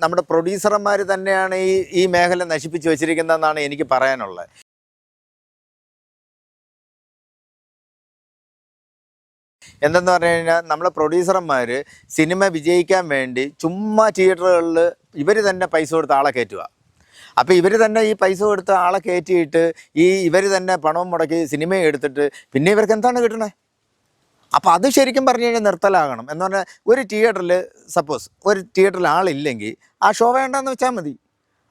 നമ്മുടെ പ്രൊഡ്യൂസർമാർ തന്നെയാണ് ഈ മേഖല നശിപ്പിച്ചു വെച്ചിരിക്കുന്നതെന്നാണ് എനിക്ക് പറയാനുള്ളത്. എന്തെന്ന് പറഞ്ഞു കഴിഞ്ഞാൽ നമ്മളെ പ്രൊഡ്യൂസർമാർ സിനിമ വിജയിക്കാൻ വേണ്ടി ചുമ്മാ തിയേറ്ററുകളിൽ ഇവർ തന്നെ പൈസ കൊടുത്ത് ആളെ കയറ്റുക. അപ്പോൾ ഇവർ തന്നെ ഈ പൈസ കൊടുത്ത് ആളെ കയറ്റിയിട്ട് ഇവർ തന്നെ പണവും മുടക്കി സിനിമയും എടുത്തിട്ട് പിന്നെ ഇവർക്ക് എന്താണ് കിട്ടണേ? അപ്പോൾ അത് ശരിക്കും പറഞ്ഞു കഴിഞ്ഞാൽ നിർത്തലാകണം. എന്ന് പറഞ്ഞാൽ ഒരു തിയേറ്ററിൽ സപ്പോസ് ഒരു തിയേറ്ററിൽ ആളില്ലെങ്കിൽ ആ ഷോ വേണ്ടെന്ന് വെച്ചാൽ മതി.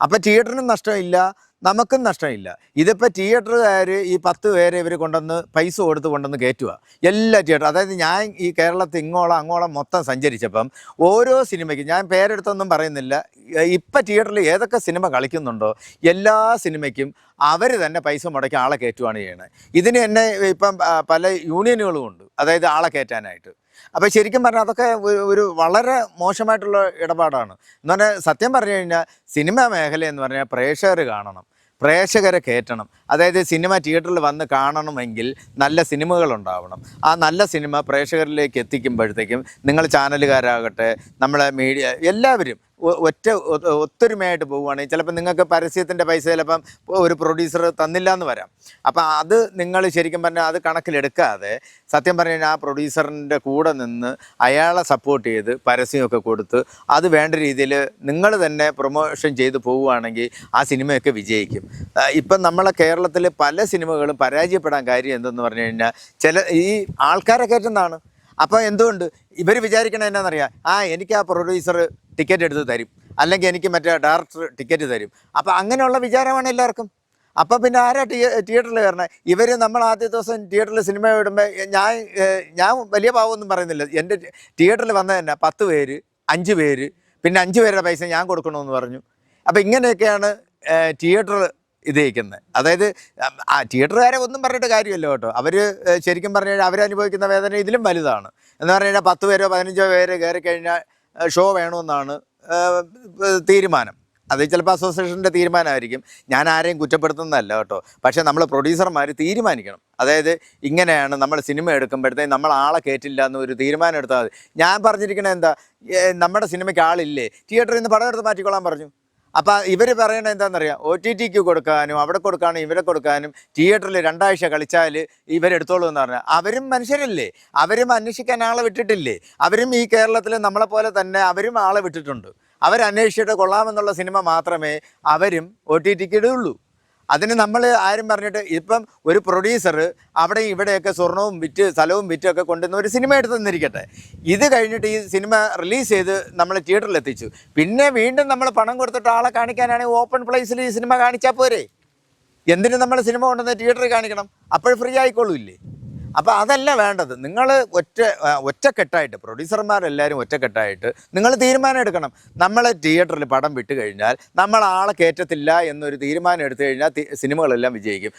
അപ്പോൾ തിയേറ്ററിനും നഷ്ടമില്ല, നമുക്കും നഷ്ടമില്ല. ഇതിപ്പോൾ തിയേറ്ററുകാർ ഈ 10 പേരെ ഇവർ കൊണ്ടുവന്ന് പൈസ കൊടുത്ത് കൊണ്ടുവന്ന് കയറ്റുക എല്ലാ തിയേറ്റർ. അതായത് ഞാൻ ഈ കേരളത്തിൽ ഇങ്ങോളം അങ്ങോളം മൊത്തം സഞ്ചരിച്ചപ്പം ഓരോ സിനിമയ്ക്ക് ഞാൻ പേരെടുത്തൊന്നും പറയുന്നില്ല, ഇപ്പം തിയേറ്ററിൽ ഏതൊക്കെ സിനിമ കളിക്കുന്നുണ്ടോ എല്ലാ സിനിമയ്ക്കും അവർ തന്നെ പൈസ മുടക്കി ആളെ കയറ്റുകയാണ് ചെയ്യണത്. ഇതിന് തന്നെ ഇപ്പം പല യൂണിയനുകളും ഉണ്ട്, അതായത് ആളെ കയറ്റാനായിട്ട്. അപ്പോൾ ശരിക്കും പറഞ്ഞാൽ അതൊക്കെ ഒരു വളരെ മോശമായിട്ടുള്ള ഇടപാടാണ്. എന്ന് പറഞ്ഞാൽ സത്യം പറഞ്ഞു കഴിഞ്ഞാൽ സിനിമ മേഖല എന്ന് പറഞ്ഞാൽ പ്രേക്ഷകർ കാണണം, പ്രേക്ഷകരെ കയറ്റണം. അതായത് സിനിമ തിയേറ്ററിൽ വന്ന് കാണണമെങ്കിൽ നല്ല സിനിമകളുണ്ടാവണം. ആ നല്ല സിനിമ പ്രേക്ഷകരിലേക്ക് എത്തിക്കുമ്പോഴത്തേക്കും നിങ്ങൾ ചാനലുകാരാകട്ടെ, നമ്മളെ മീഡിയ എല്ലാവരും ഒത്തൊരുമയായിട്ട് പോവുകയാണെങ്കിൽ ചിലപ്പോൾ നിങ്ങൾക്ക് പരസ്യത്തിൻ്റെ പൈസ ചിലപ്പം ഒരു പ്രൊഡ്യൂസർ തന്നില്ല എന്ന് വരാം. അപ്പം അത് നിങ്ങൾ ശരിക്കും പറഞ്ഞാൽ അത് കണക്കിലെടുക്കാതെ സത്യം പറഞ്ഞു കഴിഞ്ഞാൽ ആ പ്രൊഡ്യൂസറിൻ്റെ കൂടെ നിന്ന് അയാളെ സപ്പോർട്ട് ചെയ്ത് പരസ്യമൊക്കെ കൊടുത്ത് അത് വേണ്ട രീതിയിൽ നിങ്ങൾ തന്നെ പ്രൊമോഷൻ ചെയ്ത് പോവുകയാണെങ്കിൽ ആ സിനിമയൊക്കെ വിജയിക്കും. ഇപ്പം നമ്മളെ കേരളത്തിൽ പല സിനിമകളും പരാജയപ്പെടാൻ കാര്യം എന്തെന്ന് പറഞ്ഞു കഴിഞ്ഞാൽ ഈ ആൾക്കാരെ കയറ്റുന്നതാണ്. അപ്പോൾ എന്തുകൊണ്ട് ഇവർ വിചാരിക്കണത് എന്നാണെന്നറിയാം, എനിക്ക് ആ പ്രൊഡ്യൂസർ ടിക്കറ്റ് എടുത്ത് തരും, അല്ലെങ്കിൽ എനിക്ക് മറ്റേ ഡയറക്ടർ ടിക്കറ്റ് തരും. അപ്പോൾ അങ്ങനെയുള്ള വിചാരമാണ് എല്ലാവർക്കും. അപ്പോൾ പിന്നെ ആരാ തിയേറ്ററിൽ കയറണേ? ഇവർ നമ്മൾ ആദ്യ ദിവസം തിയേറ്ററിൽ സിനിമ ഇടുമ്പോൾ ഞാൻ വലിയ പാവമൊന്നും പറയുന്നില്ല, എൻ്റെ തിയേറ്ററിൽ വന്നത് തന്നെ 10 പേര് 5 പേര്, പിന്നെ 5 പേരുടെ പൈസ ഞാൻ കൊടുക്കണമെന്ന് പറഞ്ഞു. അപ്പോൾ ഇങ്ങനെയൊക്കെയാണ് തിയേറ്റർ ഇതേക്കുന്നത്. അതായത് തിയേറ്ററുകാരെ ഒന്നും പറഞ്ഞിട്ട് കാര്യമല്ലോ കേട്ടോ. അവർ ശരിക്കും പറഞ്ഞു കഴിഞ്ഞാൽ അവരനുഭവിക്കുന്ന വേദന ഇതിലും വലുതാണ്. എന്ന് പറഞ്ഞു കഴിഞ്ഞാൽ 10 പേരോ 15 പേരോ കയറി കഴിഞ്ഞാൽ ഷോ വേണമെന്നാണ് തീരുമാനം. അത് ചിലപ്പോൾ അസോസിയേഷൻ്റെ തീരുമാനമായിരിക്കും, ഞാൻ ആരെയും കുറ്റപ്പെടുത്തുന്നതല്ല കേട്ടോ. പക്ഷേ നമ്മൾ പ്രൊഡ്യൂസർമാർ തീരുമാനിക്കണം. അതായത് ഇങ്ങനെയാണ് നമ്മൾ സിനിമ എടുക്കുമ്പോഴത്തേക്ക് നമ്മൾ ആളെ കയറ്റില്ല എന്നൊരു തീരുമാനം എടുത്താൽ മതി. ഞാൻ പറഞ്ഞിരിക്കണത് എന്താ, നമ്മുടെ സിനിമയ്ക്ക് ആളില്ലേ, തിയേറ്ററിൽ നിന്ന് പടം എടുത്ത് മാറ്റിക്കൊള്ളാൻ പറഞ്ഞു. അപ്പോൾ ഇവർ പറയണത് എന്താണെന്നറിയാം, OTTക്ക് കൊടുക്കാനും അവിടെ കൊടുക്കാനും ഇവിടെ കൊടുക്കാനും തിയേറ്ററിൽ 2 ആഴ്ച കളിച്ചാൽ ഇവരെടുത്തോളൂ എന്ന് പറഞ്ഞാൽ അവരും മനുഷ്യരല്ലേ, അവരും അന്വേഷിക്കാൻ ആളെ വിട്ടിട്ടില്ലേ? അവരും ഈ കേരളത്തിൽ നമ്മളെപ്പോലെ തന്നെ അവരും ആളെ വിട്ടിട്ടുണ്ട്. അവരന്വേഷിച്ചിട്ട് കൊള്ളാമെന്നുള്ള സിനിമ മാത്രമേ അവരും OTTക്ക് ഇടുകയുള്ളൂ. അതിന് നമ്മൾ ആരും പറഞ്ഞിട്ട് ഇപ്പം ഒരു പ്രൊഡ്യൂസർ അവിടെയും ഇവിടെയൊക്കെ സ്വർണവും വിറ്റ് സ്ഥലവും വിറ്റൊക്കെ കൊണ്ടുവന്ന് ഒരു സിനിമ എടുത്ത് തന്നിരിക്കട്ടെ. ഇത് കഴിഞ്ഞിട്ട് ഈ സിനിമ റിലീസ് ചെയ്ത് നമ്മൾ തിയേറ്ററിൽ എത്തിച്ചു, പിന്നെ വീണ്ടും നമ്മൾ പണം കൊടുത്തിട്ട് ആളെ കാണിക്കാനാണെങ്കിൽ ഓപ്പൺ പ്ലേസിൽ ഈ സിനിമ കാണിച്ചാൽ പോരെ? എന്തിനും നമ്മൾ സിനിമ കൊണ്ടുവന്ന് തിയേറ്ററിൽ കാണിക്കണം? അപ്പോൾ ഫ്രീ ആയിക്കോളൂല്ലേ? അപ്പോൾ അതല്ല വേണ്ടത്. നിങ്ങൾ ഒറ്റക്കെട്ടായിട്ട് പ്രൊഡ്യൂസർമാരെല്ലാവരും ഒറ്റക്കെട്ടായിട്ട് നിങ്ങൾ തീരുമാനം എടുക്കണം. നമ്മൾ തിയേറ്ററിൽ പടം വിട്ട് കഴിഞ്ഞാൽ നമ്മൾ ആളെ കയറ്റത്തില്ല എന്നൊരു തീരുമാനം എടുത്തു കഴിഞ്ഞാൽ സിനിമകളെല്ലാം വിജയിക്കും.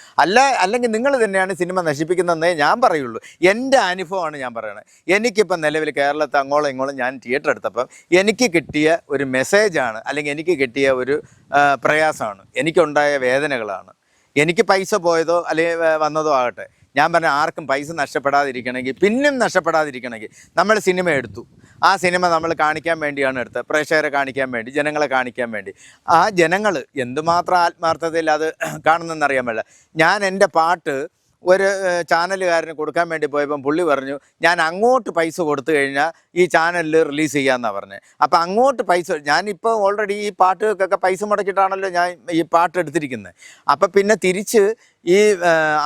അല്ലെങ്കിൽ നിങ്ങൾ തന്നെയാണ് സിനിമ നശിപ്പിക്കുന്നതെന്നേ ഞാൻ പറയുള്ളൂ. എൻ്റെ അനുഭവമാണ് ഞാൻ പറയണത്. എനിക്കിപ്പം നിലവിൽ കേരളത്തിൽ അങ്ങോളം ഇങ്ങോളം ഞാൻ തിയേറ്റർ എടുത്തപ്പം എനിക്ക് കിട്ടിയ ഒരു മെസ്സേജാണ്, അല്ലെങ്കിൽ എനിക്ക് കിട്ടിയ ഒരു പ്രയാസമാണ്, എനിക്കുണ്ടായ വേദനകളാണ്. എനിക്ക് പൈസ പോയതോ അല്ലെങ്കിൽ വന്നതോ ആകട്ടെ, ഞാൻ പറഞ്ഞ ആർക്കും പൈസ നഷ്ടപ്പെടാതിരിക്കണമെങ്കിൽ, പിന്നും നഷ്ടപ്പെടാതിരിക്കണമെങ്കിൽ നമ്മൾ സിനിമ എടുത്തു. ആ സിനിമ നമ്മൾ കാണിക്കാൻ വേണ്ടിയാണ് എടുത്തത്, പ്രേക്ഷകരെ കാണിക്കാൻ വേണ്ടി, ജനങ്ങളെ കാണിക്കാൻ വേണ്ടി. ആ ജനങ്ങൾ എന്തുമാത്രം ആത്മാർത്ഥതയിൽ അത് കാണുന്നതെന്നറിയാൻ പാടില്ല. ഞാൻ എൻ്റെ പാട്ട് ഒരു ചാനലുകാരന് കൊടുക്കാൻ വേണ്ടി പോയപ്പം പുള്ളി പറഞ്ഞു, ഞാൻ അങ്ങോട്ട് പൈസ കൊടുത്തു കഴിഞ്ഞാൽ ഈ ചാനലിൽ റിലീസ് ചെയ്യാമെന്നാണ് പറഞ്ഞത്. അപ്പോൾ അങ്ങോട്ട് പൈസ, ഞാനിപ്പോൾ ഓൾറെഡി ഈ പാട്ടുകൾക്കൊക്കെ പൈസ മുടക്കിയിട്ടാണല്ലോ ഞാൻ ഈ പാട്ട് എടുത്തിരിക്കുന്നത്. അപ്പം പിന്നെ തിരിച്ച്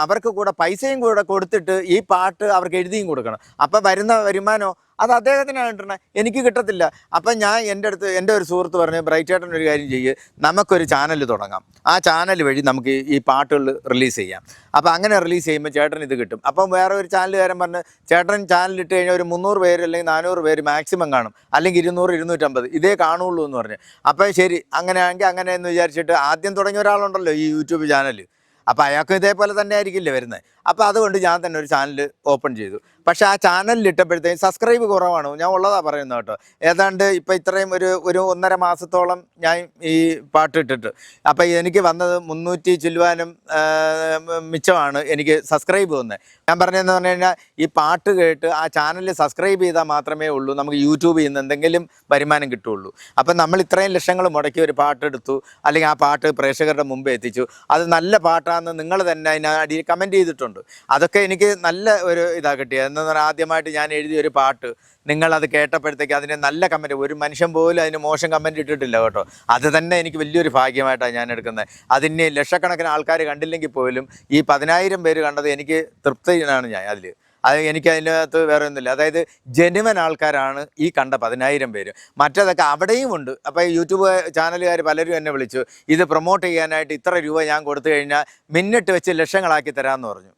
അവർക്ക് കൂടെ പൈസയും കൂടെ കൊടുത്തിട്ട് ഈ പാട്ട് അവർക്ക് എഴുതിയും കൊടുക്കണം. അപ്പം വരുന്ന വരുമാനമോ അത് അദ്ദേഹത്തിനാണ് കിട്ടണത്, എനിക്ക് കിട്ടത്തില്ല. അപ്പം ഞാൻ എൻ്റെ ഒരു സുഹൃത്ത് പറഞ്ഞു, ബ്രൈറ്റ് ചേട്ടൻ ഒരു കാര്യം ചെയ്യ്, നമുക്കൊരു ചാനൽ തുടങ്ങാം, ആ ചാനൽ വഴി നമുക്ക് ഈ പാട്ടുകൾ റിലീസ് ചെയ്യാം. അപ്പോൾ അങ്ങനെ റിലീസ് ചെയ്യുമ്പോൾ ചേട്ടൻ ഇത് കിട്ടും. അപ്പം വേറെ ഒരു ചാനലുകാരൻ പറഞ്ഞ്, ചേട്ടൻ ചാനലിട്ട് കഴിഞ്ഞാൽ ഒരു 300 പേര് അല്ലെങ്കിൽ 400 പേര് മാക്സിമം കാണും, അല്ലെങ്കിൽ 200 250 ഇതേ കാണുള്ളൂ എന്ന് പറഞ്ഞു. അപ്പോൾ ശരി, അങ്ങനെയാണെങ്കിൽ അങ്ങനെ എന്ന് വിചാരിച്ചിട്ട് ആദ്യം തുടങ്ങിയ ഒരാളുണ്ടല്ലോ ഈ യൂട്യൂബ് ചാനൽ, അപ്പോൾ അയാൾക്കും ഇതേപോലെ തന്നെ ആയിരിക്കില്ലേ വരുന്നത്. അപ്പോൾ അതുകൊണ്ട് ഞാൻ തന്നെ ഒരു ചാനൽ ഓപ്പൺ ചെയ്തു. പക്ഷേ ആ ചാനലിൽ ഇട്ടപ്പോഴത്തേക്കും സബ്സ്ക്രൈബ് കുറവാണ്. ഞാൻ ഉള്ളതാണ് പറയുന്നത് കേട്ടോ. ഏതാണ്ട് ഇപ്പം ഇത്രയും ഒരു 1.5 മാസത്തോളം ഞാൻ ഈ പാട്ട് ഇട്ടിട്ട്, അപ്പം എനിക്ക് വന്നത് 300 ചില്ലുവാനും മിച്ചമാണ് എനിക്ക് സബ്സ്ക്രൈബ് വന്നത്. ഞാൻ പറഞ്ഞതെന്ന് പറഞ്ഞു കഴിഞ്ഞാൽ ഈ പാട്ട് കേട്ട് ആ ചാനലിൽ സബ്സ്ക്രൈബ് ചെയ്താൽ മാത്രമേ ഉള്ളൂ നമുക്ക് യൂട്യൂബിൽ നിന്ന് എന്തെങ്കിലും വരുമാനം കിട്ടുള്ളൂ. അപ്പം നമ്മൾ ഇത്രയും ലക്ഷങ്ങൾ മുടക്കി ഒരു പാട്ടെടുത്തു, അല്ലെങ്കിൽ ആ പാട്ട് പ്രേക്ഷകരുടെ മുമ്പ് എത്തിച്ചു, അത് നല്ല പാട്ടാണെന്ന് നിങ്ങൾ തന്നെ അതിനടിയിൽ കമൻറ്റ് ചെയ്തിട്ടുണ്ട്. അതൊക്കെ എനിക്ക് നല്ല ഒരു ഇതാണ് കിട്ടിയത്. എന്ന് പറഞ്ഞാൽ ആദ്യമായിട്ട് ഞാൻ എഴുതിയ ഒരു പാട്ട് നിങ്ങളത് കേട്ടപ്പോഴത്തേക്ക് അതിന് നല്ല കമൻറ്റ്, ഒരു മനുഷ്യൻ പോലും അതിന് മോശം കമൻറ്റ് ഇട്ടിട്ടില്ല കേട്ടോ. അത് തന്നെ എനിക്ക് വലിയൊരു ഭാഗ്യമായിട്ടാണ് ഞാൻ എടുക്കുന്നത്. അതിന് ലക്ഷക്കണക്കിന് ആൾക്കാർ കണ്ടില്ലെങ്കിൽ പോലും ഈ 10,000 പേര് കണ്ടത് എനിക്ക് തൃപ്തിയാണ്. ഞാൻ അത് എനിക്ക് അതിനകത്ത് വേറെ ഒന്നുമില്ല. അതായത് ജെനുവൻ ആൾക്കാരാണ് ഈ കണ്ട 10,000 പേര്. മറ്റേതൊക്കെ അവിടെയും ഉണ്ട്. അപ്പോൾ യൂട്യൂബ് ചാനലുകാർ പലരും എന്നെ വിളിച്ചു, ഇത് പ്രൊമോട്ട് ചെയ്യാനായിട്ട് ഇത്ര രൂപ ഞാൻ കൊടുത്തു കഴിഞ്ഞാൽ മിനിറ്റ് വെച്ച് ലക്ഷങ്ങളാക്കി തരാമെന്ന് പറഞ്ഞു.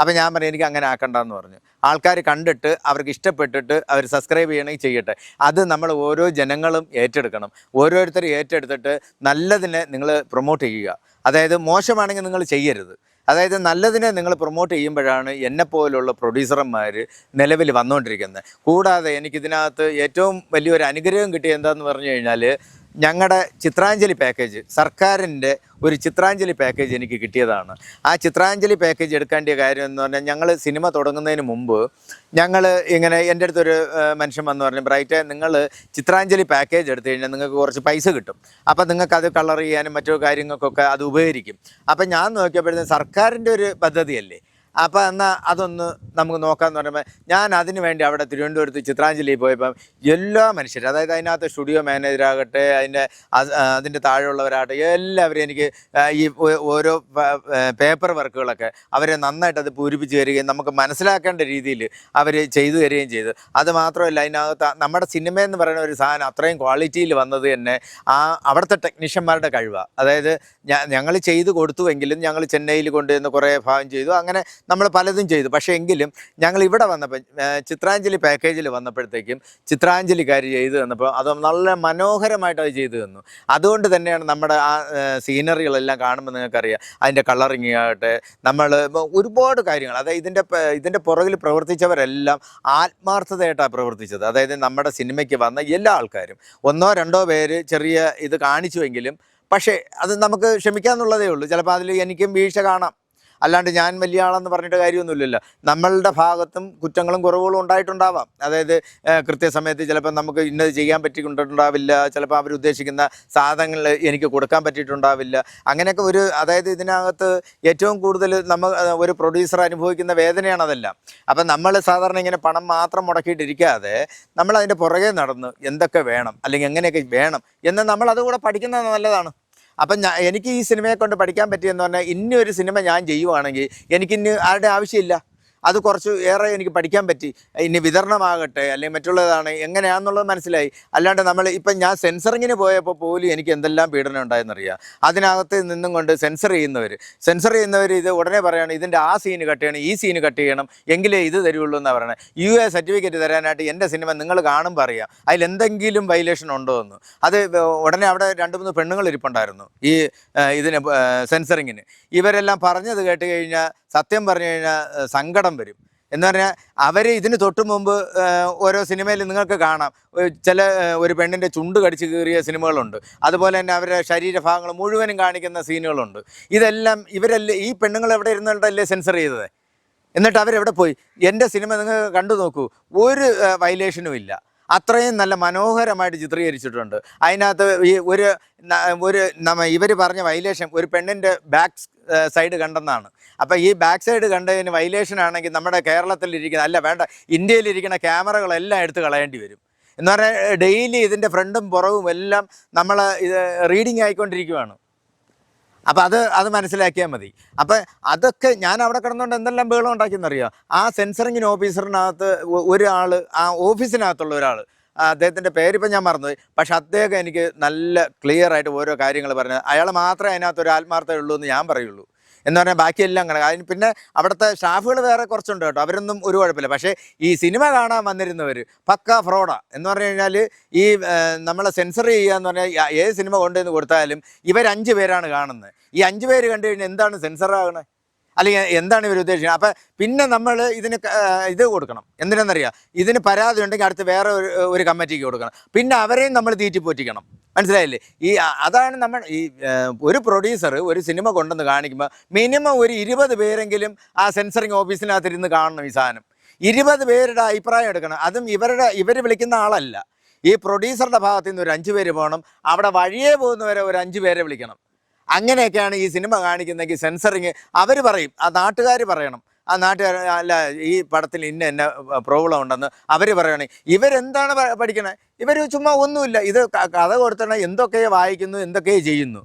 അപ്പോൾ ഞാൻ പറഞ്ഞു എനിക്ക് അങ്ങനെ ആക്കണ്ടെന്ന് പറഞ്ഞു. ആൾക്കാർ കണ്ടിട്ട് അവർക്ക് ഇഷ്ടപ്പെട്ടിട്ട് അവർ സബ്സ്ക്രൈബ് ചെയ്യണമെങ്കിൽ ചെയ്യട്ടെ. അത് നമ്മൾ ഓരോ ജനങ്ങളും ഏറ്റെടുക്കണം. ഓരോരുത്തരും ഏറ്റെടുത്തിട്ട് നല്ലതിനെ നിങ്ങൾ പ്രൊമോട്ട് ചെയ്യുക. അതായത് മോശമാണെങ്കിൽ നിങ്ങൾ ചെയ്യരുത്. അതായത് നല്ലതിനെ നിങ്ങൾ പ്രൊമോട്ട് ചെയ്യുമ്പോഴാണ് എന്നെപ്പോലുള്ള പ്രൊഡ്യൂസർമാർ നിലവിൽ വന്നുകൊണ്ടിരിക്കുന്നത്. കൂടാതെ എനിക്കിതിനകത്ത് ഏറ്റവും വലിയൊരു അനുഗ്രഹം കിട്ടിയത് എന്താണെന്ന് പറഞ്ഞു കഴിഞ്ഞാൽ, ഞങ്ങളുടെ ചിത്രാഞ്ജലി പാക്കേജ്, സർക്കാരിൻ്റെ ഒരു ചിത്രാഞ്ജലി പാക്കേജ് എനിക്ക് കിട്ടിയതാണ്. ആ ചിത്രാഞ്ജലി പാക്കേജ് എടുക്കേണ്ട കാര്യം എന്ന് പറഞ്ഞാൽ, ഞങ്ങൾ സിനിമ തുടങ്ങുന്നതിന് മുമ്പ് ഞങ്ങൾ ഇങ്ങനെ എൻ്റെ അടുത്തൊരു മനുഷ്യൻ വന്ന് പറഞ്ഞു, ബ്രൈറ്റ് നിങ്ങൾ ചിത്രാഞ്ജലി പാക്കേജ് എടുത്തു കഴിഞ്ഞാൽ നിങ്ങൾക്ക് കുറച്ച് പൈസ കിട്ടും, അപ്പം നിങ്ങൾക്കത് കളർ ചെയ്യാനും മറ്റു കാര്യങ്ങൾക്കൊക്കെ അത് ഉപകരിക്കും. അപ്പം ഞാൻ നോക്കിയപ്പോഴത്തേക്കും സർക്കാരിൻ്റെ ഒരു പദ്ധതിയല്ലേ, അപ്പോൾ എന്നാൽ അതൊന്ന് നമുക്ക് നോക്കാമെന്ന് പറയുമ്പോൾ ഞാൻ അതിന് വേണ്ടി അവിടെ തിരുവനന്തപുരത്ത് ചിത്രാഞ്ജലിയിൽ പോയപ്പം എല്ലാ മനുഷ്യരും, അതായത് അതിനകത്ത് സ്റ്റുഡിയോ മാനേജറാകട്ടെ, അതിൻ്റെ താഴെയുള്ളവരാകട്ടെ, എല്ലാവരും എനിക്ക് ഈ ഓരോ പേപ്പർ വർക്കുകളൊക്കെ അവരെ നന്നായിട്ട് അത് പൂരിപ്പിച്ച് തരികയും നമുക്ക് മനസ്സിലാക്കേണ്ട രീതിയിൽ അവർ ചെയ്തു തരികയും ചെയ്തു. അത് മാത്രമല്ല, അതിനകത്ത് നമ്മുടെ സിനിമയെന്ന് പറയുന്ന ഒരു സാധനം അത്രയും ക്വാളിറ്റിയിൽ വന്നത് തന്നെ അവിടുത്തെ ടെക്നീഷ്യന്മാരുടെ കഴിവാണ്. അതായത് ഞങ്ങൾ ചെയ്ത് കൊടുത്തുവെങ്കിലും ഞങ്ങൾ ചെന്നൈയിൽ കൊണ്ടുവന്ന് കുറേ ഭാഗം ചെയ്തു, അങ്ങനെ നമ്മൾ പലതും ചെയ്തു. പക്ഷേ എങ്കിലും ഞങ്ങൾ ഇവിടെ വന്നപ്പോൾ ചിത്രാഞ്ജലി പാക്കേജിൽ വന്നപ്പോഴത്തേക്കും ചിത്രാഞ്ജലിക്കാർ ചെയ്തു തന്നപ്പോൾ അത് നല്ല മനോഹരമായിട്ട് അത് ചെയ്തു തന്നു. അതുകൊണ്ട് തന്നെയാണ് നമ്മുടെ ആ സീനറികളെല്ലാം കാണുമ്പോൾ നിങ്ങൾക്കറിയാം, അതിൻ്റെ കളറിങ് ആകട്ടെ, നമ്മൾ ഒരുപാട് കാര്യങ്ങൾ, അതായത് ഇതിൻ്റെ പുറകിൽ പ്രവർത്തിച്ചവരെല്ലാം ആത്മാർത്ഥതയായിട്ടാണ് പ്രവർത്തിച്ചത്. അതായത് നമ്മുടെ സിനിമയ്ക്ക് വന്ന എല്ലാ ആൾക്കാരും 1-2 പേര് ചെറിയ ഇത് കാണിച്ചുവെങ്കിലും, പക്ഷേ അത് നമുക്ക് ക്ഷമിക്കാമെന്നുള്ളതേ ഉള്ളൂ. ചിലപ്പോൾ അതിൽ എനിക്കും വീഴ്ച കാണാം, അല്ലാണ്ട് ഞാൻ വലിയ ആളെന്ന് പറഞ്ഞിട്ട് കാര്യമൊന്നുമില്ലല്ലോ. നമ്മളുടെ ഭാഗത്തും കുറ്റങ്ങളും കുറവുകളും ഉണ്ടായിട്ടുണ്ടാവാം. അതായത് കൃത്യസമയത്ത് ചിലപ്പോൾ നമുക്ക് ഇന്നത് ചെയ്യാൻ പറ്റിക്കൊണ്ടിട്ടുണ്ടാവില്ല, ചിലപ്പോൾ അവരുദ്ദേശിക്കുന്ന സാധനങ്ങൾ എനിക്ക് കൊടുക്കാൻ പറ്റിയിട്ടുണ്ടാവില്ല. അങ്ങനെയൊക്കെ അതായത് ഇതിനകത്ത് ഏറ്റവും കൂടുതൽ ഒരു പ്രൊഡ്യൂസർ അനുഭവിക്കുന്ന വേദനയാണ് അതെല്ലാം. അപ്പം നമ്മൾ സാധാരണ ഇങ്ങനെ പണം മാത്രം മുടക്കിയിട്ടിരിക്കാതെ നമ്മൾ അതിൻ്റെ പുറകെ നടന്ന് എന്തൊക്കെ വേണം, അല്ലെങ്കിൽ എങ്ങനെയൊക്കെ വേണം എന്ന് നമ്മൾ അതുകൂടെ പഠിക്കുന്നത് നല്ലതാണ്. അപ്പം എനിക്ക് ഈ സിനിമയെ കൊണ്ട് പഠിക്കാൻ പറ്റിയെന്ന് പറഞ്ഞാൽ, ഇന്നൊരു സിനിമ ഞാൻ ചെയ്യുവാണെങ്കിൽ എനിക്കിന്ന് ആരുടെ ആവശ്യമില്ല, അത് കുറച്ച് ഏറെ എനിക്ക് പഠിക്കാൻ പറ്റി. ഇനി വിതരണമാകട്ടെ അല്ലെങ്കിൽ മറ്റുള്ളതാണ് എങ്ങനെയാണെന്നുള്ളത് മനസ്സിലായി. അല്ലാണ്ട് ഇപ്പം ഞാൻ സെൻസറിങ്ങിന് പോയപ്പോൾ പോലും എനിക്ക് എന്തെല്ലാം പീഡനം ഉണ്ടായെന്നറിയാം. അതിനകത്ത് നിന്നും കൊണ്ട് സെൻസർ ചെയ്യുന്നവർ ഇത് ഉടനെ പറയുകയാണ്, ഇതിൻ്റെ ആ സീന് കട്ട് ചെയ്യണം, ഈ സീന് കട്ട് ചെയ്യണം, എങ്കിലേ ഇത് തരുള്ളൂ എന്നാണ് പറയുന്നത്. UA സർട്ടിഫിക്കറ്റ് തരാനായിട്ട് എൻ്റെ സിനിമ നിങ്ങൾ കാണുമ്പോൾ അറിയാം അതിലെന്തെങ്കിലും വയലേഷൻ ഉണ്ടോ എന്ന്. അത് ഉടനെ അവിടെ 2-3 പെണ്ണുങ്ങൾ ഇരിപ്പുണ്ടായിരുന്നു ഈ ഇതിന് സെൻസറിങ്ങിന്. ഇവരെല്ലാം പറഞ്ഞത് കേട്ട് കഴിഞ്ഞാൽ സത്യം പറഞ്ഞു കഴിഞ്ഞാൽ സങ്കടം വരും. എന്ന് പറഞ്ഞാൽ അവർ ഇതിന് തൊട്ട് മുമ്പ് ഓരോ സിനിമയിൽ നിങ്ങൾക്ക് കാണാം, ഒരു പെണ്ണിൻ്റെ ചുണ്ട് കടിച്ച് കീറിയ സിനിമകളുണ്ട്. അതുപോലെ തന്നെ അവരുടെ ശരീരഭാഗങ്ങൾ മുഴുവനും കാണിക്കുന്ന സീനുകളുണ്ട്. ഇതെല്ലാം ഈ പെണ്ണുങ്ങൾ എവിടെ ഇരുന്നിട്ടല്ലേ സെൻസർ ചെയ്തത്? എന്നിട്ട് അവരെവിടെ പോയി? എൻ്റെ സിനിമ നിങ്ങൾ കണ്ടു നോക്കൂ, ഒരു വയലേഷനും ഇല്ല. അത്രയും നല്ല മനോഹരമായിട്ട് ചിത്രീകരിച്ചിട്ടുണ്ട്. അതിനകത്ത് ഇവർ പറഞ്ഞ വയലേഷൻ ഒരു പെണ്ണിൻ്റെ ബാക്ക് സൈഡ് കണ്ടെന്നാണ്. അപ്പോൾ ഈ ബാക്ക് സൈഡ് കണ്ടതിന് വയലേഷൻ ആണെങ്കിൽ നമ്മുടെ കേരളത്തിലിരിക്കുന്ന ഇന്ത്യയിലിരിക്കുന്ന ക്യാമറകളെല്ലാം എടുത്ത് കളയേണ്ടി വരും. എന്ന് പറഞ്ഞാൽ ഡെയിലി ഇതിൻ്റെ ഫ്രണ്ടും പുറവും എല്ലാം നമ്മൾ ഇത് റീഡിങ് ആയിക്കൊണ്ടിരിക്കുകയാണ്. അപ്പോൾ അത് മനസ്സിലാക്കിയാൽ മതി. അപ്പോൾ അതൊക്കെ ഞാൻ അവിടെ കിടന്നുകൊണ്ട് എന്തെല്ലാം ബഹളം ഉണ്ടാക്കിയെന്നറിയാം. ആ സെൻസറിങ്ങിന് ഓഫീസറിനകത്ത് ഒരാൾ, ആ ഓഫീസിനകത്തുള്ള ഒരാൾ, അദ്ദേഹത്തിൻ്റെ പേരിപ്പം ഞാൻ മറന്നുപോയി, പക്ഷെ അദ്ദേഹം എനിക്ക് നല്ല ക്ലിയർ ആയിട്ട് ഓരോ കാര്യങ്ങൾ പറഞ്ഞത്. അയാൾ മാത്രമേ അതിനകത്ത് ഒരു ആത്മാർത്ഥത ഉള്ളൂ എന്ന് ഞാൻ പറയുള്ളൂ. എന്ന് പറഞ്ഞാൽ ബാക്കിയെല്ലാം അങ്ങനെ. അതിന് പിന്നെ അവിടുത്തെ സ്റ്റാഫുകൾ വേറെ കുറച്ചുണ്ട് കേട്ടോ, അവരൊന്നും ഒരു കുഴപ്പമില്ല. പക്ഷേ ഈ സിനിമ കാണാൻ വന്നിരുന്നവർ പക്ക ഫ്രോഡാണ്. എന്ന് പറഞ്ഞു കഴിഞ്ഞാൽ ഈ നമ്മളെ സെൻസർ ചെയ്യുക എന്ന് പറഞ്ഞാൽ ഏത് സിനിമ കൊണ്ടുവന്ന് കൊടുത്താലും ഇവർ 5 പേരാണ് കാണുന്നത്. ഈ 5 പേര് കണ്ടു കഴിഞ്ഞാൽ എന്താണ് സെൻസറാകണേ? അല്ലെങ്കിൽ എന്താണ് ഇവർ ഉദ്ദേശിക്കുന്നത്. അപ്പം പിന്നെ നമ്മൾ ഇതിന് ഇത് കൊടുക്കണം. എന്തിനാണെന്നറിയാം, ഇതിന് പരാതി ഉണ്ടെങ്കിൽ അടുത്ത് വേറെ ഒരു കമ്മിറ്റിക്ക് കൊടുക്കണം. പിന്നെ അവരെയും നമ്മൾ തീറ്റിപ്പോറ്റിക്കണം. മനസ്സിലായില്ലേ? അതാണ് നമ്മൾ ഒരു പ്രൊഡ്യൂസർ ഒരു സിനിമ കൊണ്ടുവന്ന് കാണിക്കുമ്പോൾ മിനിമം ഒരു 20 പേരെങ്കിലും ആ സെൻസറിങ് ഓഫീസിനകത്തിരുന്ന് കാണണം. ഈ സാധനം 20 പേരുടെ അഭിപ്രായം എടുക്കണം. അതും ഇവർ വിളിക്കുന്ന ആളല്ല, ഈ പ്രൊഡ്യൂസറുടെ ഭാഗത്തു നിന്ന് ഒരു 5 പേര് പോകണം. അവിടെ വഴിയേ പോകുന്നവരെ ഒരു 5 പേരെ വിളിക്കണം. അങ്ങനെയൊക്കെയാണ് ഈ സിനിമ കാണിക്കുന്നതെങ്കിൽ സെൻസറിങ് അവർ പറയും, ആ നാട്ടുകാർ പറയണം. ആ നാട്ടുകാർ അല്ല ഈ പടത്തിൽ ഇന്ന പ്രോബ്ലം ഉണ്ടെന്ന് അവർ പറയുകയാണെങ്കിൽ ഇവരെന്താണ് പഠിക്കണേ? ഇവർ ചുമ്മാ ഒന്നുമില്ല, ഇത് കഥ കൊടുത്തണ എന്തൊക്കെയോ വായിക്കുന്നു, എന്തൊക്കെയോ ചെയ്യുന്നു.